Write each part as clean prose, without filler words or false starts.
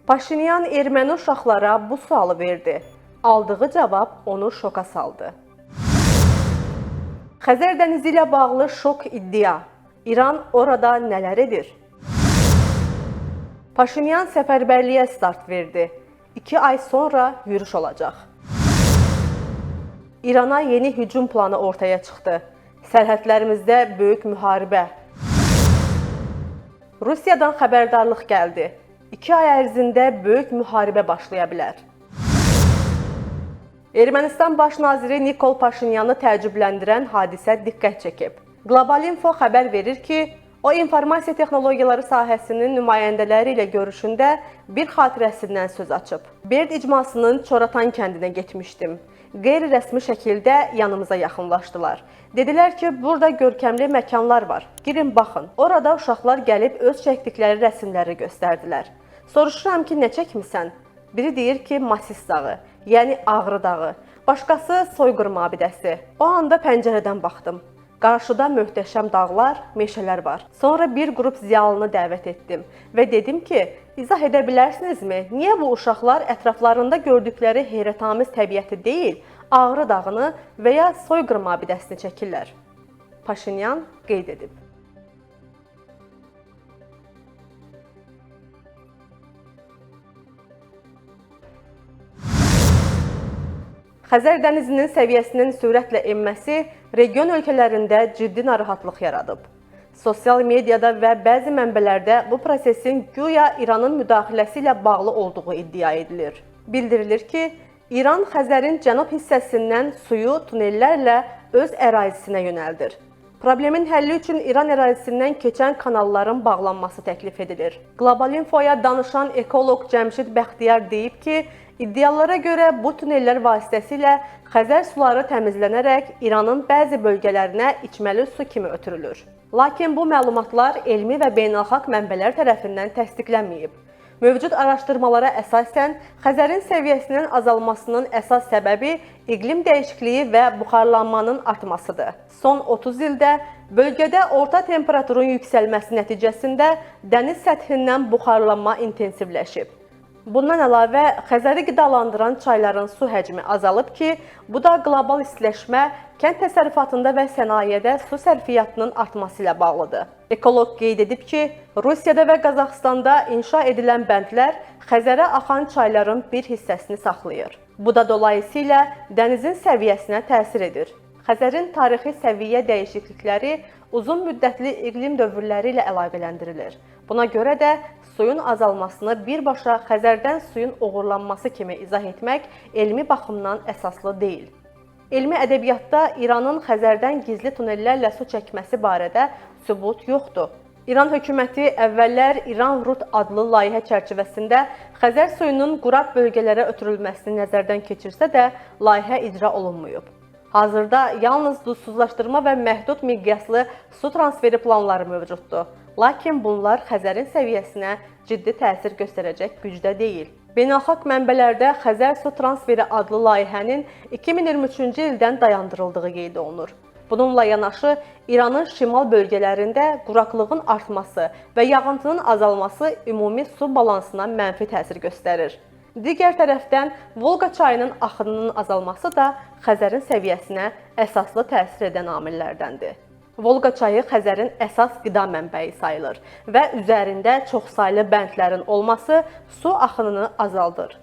Paşinyan erməni uşaqlara bu sualı verdi. Aldığı cavab onu şoka saldı. Xəzər dənizi ilə bağlı şok iddia. İran orada nələr edir? Paşinyan səfərbərliyə start verdi. 2 ay sonra yürüş olacaq. İrana yeni hücum planı ortaya çıxdı. Sərhədlərimizdə böyük müharibə. Rusiyadan xəbərdarlıq gəldi. 2 ay ərzində böyük müharibə başlaya bilər. Ermənistan baş naziri Nikol Paşinyanı təəccübləndirən hadisə diqqət çəkib. Global Info xəbər verir ki, o informasiya texnologiyaları sahəsinin nümayəndələri ilə görüşündə bir xatirəsindən söz açıb. Berd icmasının Çoratan kəndinə getmişdim. Qeyri-rəsmi şəkildə yanımıza yaxınlaşdılar. Dedilər ki, burada görkəmli məkanlar var. Girin baxın. Orada uşaqlar gəlib öz çəkdikləri rəsmləri göstərdilər. Soruşuram ki, nə çəkmisən? Biri deyir ki, Masis dağı, yəni Ağrı dağı. Başqası Soyqırım abidəsi. O anda pəncərədən baxdım. Qarşıda möhtəşəm dağlar, meşələr var. Sonra bir qrup ziyalını dəvət etdim və dedim ki, izah edə bilərsinizmi? Niyə bu uşaqlar ətraflarında gördükləri heyrətamiz təbiəti deyil, Ağrı dağını və ya Soyqırım abidəsini çəkirlər? Paşinyan qeyd edib. Xəzər dənizinin səviyyəsinin sürətlə enməsi region ölkələrində ciddi narahatlıq yaradıb. Sosial mediada və bəzi mənbələrdə bu prosesin güya İranın müdaxiləsi ilə bağlı olduğu iddia edilir. Bildirilir ki, İran Xəzərin cənub hissəsindən suyu tunellərlə öz ərazisinə yönəldir. Problemin həlli üçün İran ərazisindən keçən kanalların bağlanması təklif edilir. Global Infoya danışan ekoloq Cəmşid Bəxtiyar deyib ki, İddialara görə bu tunellər vasitəsilə Xəzər suları təmizlənərək İranın bəzi bölgələrinə içməli su kimi ötürülür. Lakin bu məlumatlar elmi və beynəlxalq mənbələr tərəfindən təsdiqlənməyib. Mövcud araşdırmalara əsasən Xəzərin səviyyəsinin azalmasının əsas səbəbi iqlim dəyişikliyi və buxarlanmanın artmasıdır. Son 30 ildə bölgədə orta temperaturun yüksəlməsi nəticəsində dəniz səthindən buxarlanma intensivləşib. Bundan əlavə, Xəzəri qidalandıran çayların su həcmi azalıb ki, bu da qlobal istiləşmə, kənd təsərrüfatında və sənayədə su sərfiyyatının artması ilə bağlıdır. Ekoloq qeyd edib ki, Rusiyada və Qazaxstanda inşa edilən bəndlər Xəzərə axan çayların bir hissəsini saxlayır. Bu da dolayısıyla dənizin səviyyəsinə təsir edir. Xəzərin tarixi səviyyə dəyişiklikləri uzun müddətli iqlim dövrləri ilə əlaqələndirilir. Buna görə də suyun azalmasını birbaşa Xəzərdən suyun oğurlanması kimi izah etmək elmi baxımdan əsaslı deyil. Elmi ədəbiyyatda İranın Xəzərdən gizli tunellərlə su çəkməsi barədə sübut yoxdur. İran hökuməti əvvəllər İran Rut adlı layihə çərçivəsində Xəzər suyunun quraq bölgələrə ötürülməsini nəzərdən keçirsə də layihə icra olunmayıb. Hazırda yalnız duzsuzlaşdırma və məhdud miqyaslı su transferi planları mövcuddur. Lakin bunlar Xəzərin səviyyəsinə ciddi təsir göstərəcək gücdə deyil. Beynəlxalq mənbələrdə Xəzər su transferi adlı layihənin 2023-cü ildən dayandırıldığı qeyd olunur. Bununla yanaşı, İranın şimal bölgələrində quraqlığın artması və yağıntının azalması ümumi su balansına mənfi təsir göstərir. Digər tərəfdən, Volqa çayının axınının azalması da Xəzərin səviyyəsinə əsaslı təsir edən amillərdəndir. Volqa çayı Xəzərin əsas qida mənbəyi sayılır və üzərində çoxsaylı bəndlərin olması su axınını azaldır.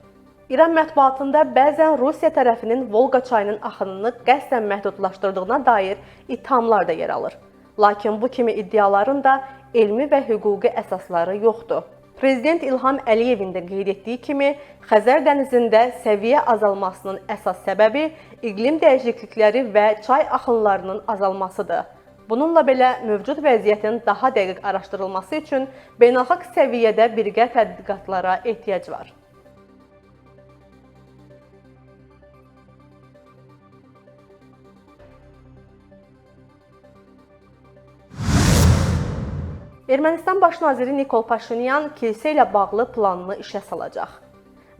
İran mətbuatında bəzən Rusiya tərəfinin Volqa çayının axınını qəsdən məhdudlaşdırdığına dair ithamlar da yer alır. Lakin bu kimi iddiaların da elmi və hüquqi əsasları yoxdur. Prezident İlham Əliyevin də qeyd etdiyi kimi, Xəzər dənizində səviyyə azalmasının əsas səbəbi iqlim dəyişiklikləri və çay axınlarının azalmasıdır. Bununla belə mövcud vəziyyətin daha dəqiq araşdırılması üçün beynəlxalq səviyyədə birgə tədqiqatlara ehtiyac var. Ermənistan baş naziri Nikol Paşinyan kilsə ilə bağlı planını işə salacaq.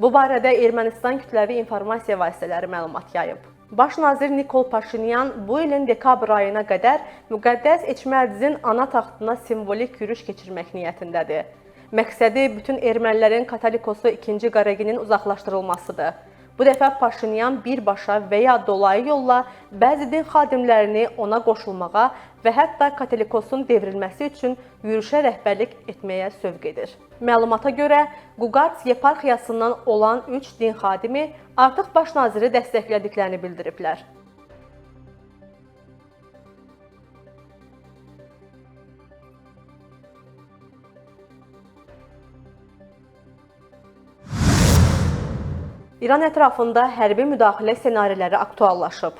Bu barədə Ermənistan kütləvi informasiya vasitələri məlumat yayıb. Baş nazir Nikol Paşinyan bu ilin dekabr ayına qədər müqəddəs Eçmərdizin ana taxtına simvolik yürüş keçirmək niyyətindədir. Məqsədi bütün ermənilərin Katolikosu 2-ci Qaraginin uzaqlaşdırılmasıdır. Bu dəfə Paşinyan birbaşa və ya dolayı yolla bəzi din xadimlərini ona qoşulmağa və hətta Katolikosun devrilməsi üçün yürüşə rəhbərlik etməyə sövq edir. Məlumata görə, Quqars yeparxiyasından olan 3 din xadimi artıq baş naziri dəstəklədiklərini bildiriblər. İran ətrafında hərbi müdaxilə ssenariləri aktuallaşıb.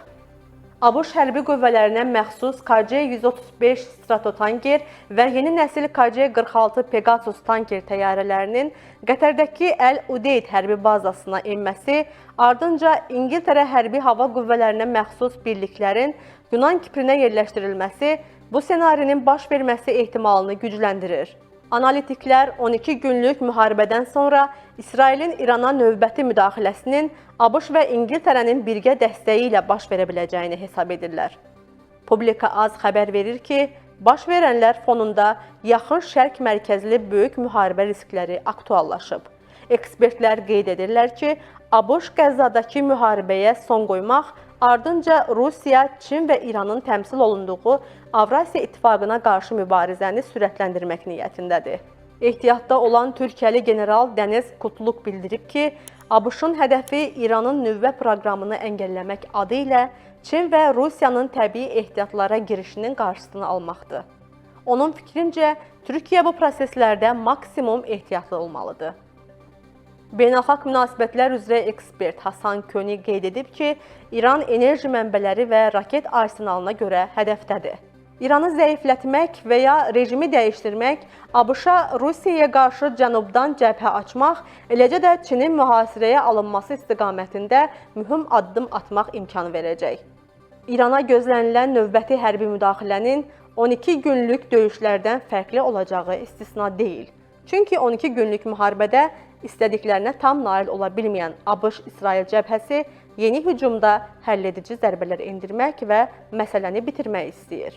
ABŞ hərbi qüvvələrinə məxsus KC-135 Stratotanker və yeni nəsil KC-46 Pegasus tanker təyyarələrinin Qətərdəki Əl-Udeyd hərbi bazasına enməsi, ardınca İngiltərə hərbi hava qüvvələrinə məxsus birliklərin Yunan Kiprinə yerləşdirilməsi bu ssenarinin baş verməsi ehtimalını gücləndirir. Analitiklər 12 günlük müharibədən sonra İsrailin İrana növbəti müdaxiləsinin ABŞ və İngiltərənin birgə dəstəyi ilə baş verə biləcəyini hesab edirlər. Publika Az xəbər verir ki, baş verənlər fonunda yaxın şərq mərkəzli böyük müharibə riskləri aktuallaşıb. Ekspertlər qeyd edirlər ki, ABŞ Qəzzadakı müharibəyə son qoymaq, ardınca Rusiya, Çin və İranın təmsil olunduğu Avrasiya İttifaqına qarşı mübarizəni sürətləndirmək niyyətindədir. Ehtiyatda olan Türkiyəli general Dəniz Kutluk bildirib ki, ABŞ-ın hədəfi İranın nüvə proqramını əngəlləmək adı ilə Çin və Rusiyanın təbii ehtiyatlara girişinin qarşısını almaqdır. Onun fikrincə, Türkiyə bu proseslərdə maksimum ehtiyatlı olmalıdır. Beynəlxalq münasibətlər üzrə ekspert Hasan Köni qeyd edib ki, İran enerji mənbələri və raket arsenalına görə hədəfdədir. İranı zəiflətmək və ya rejimi dəyişdirmək, ABŞ-a Rusiyaya qarşı cənubdan cəbhə açmaq, eləcə də Çinin mühasirəyə alınması istiqamətində mühüm addım atmaq imkanı verəcək. İrana gözlənilən növbəti hərbi müdaxilənin 12 günlük döyüşlərdən fərqli olacağı istisna deyil. Çünki 12 günlük müharibədə istədiklərinə tam nail ola bilməyən ABŞ-İsrail cəbhəsi yeni hücumda həlledici zərbələr endirmək və məsələni bitirmək istəyir.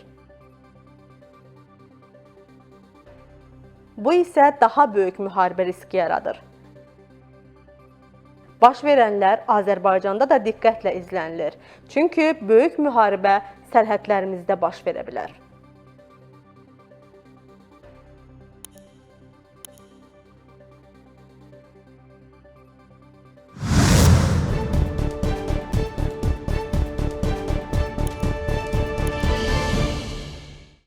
Bu isə daha böyük müharibə riski yaradır. Baş verənlər Azərbaycanda da diqqətlə izlənilir. Çünki böyük müharibə sərhədlərimizdə baş verə bilər.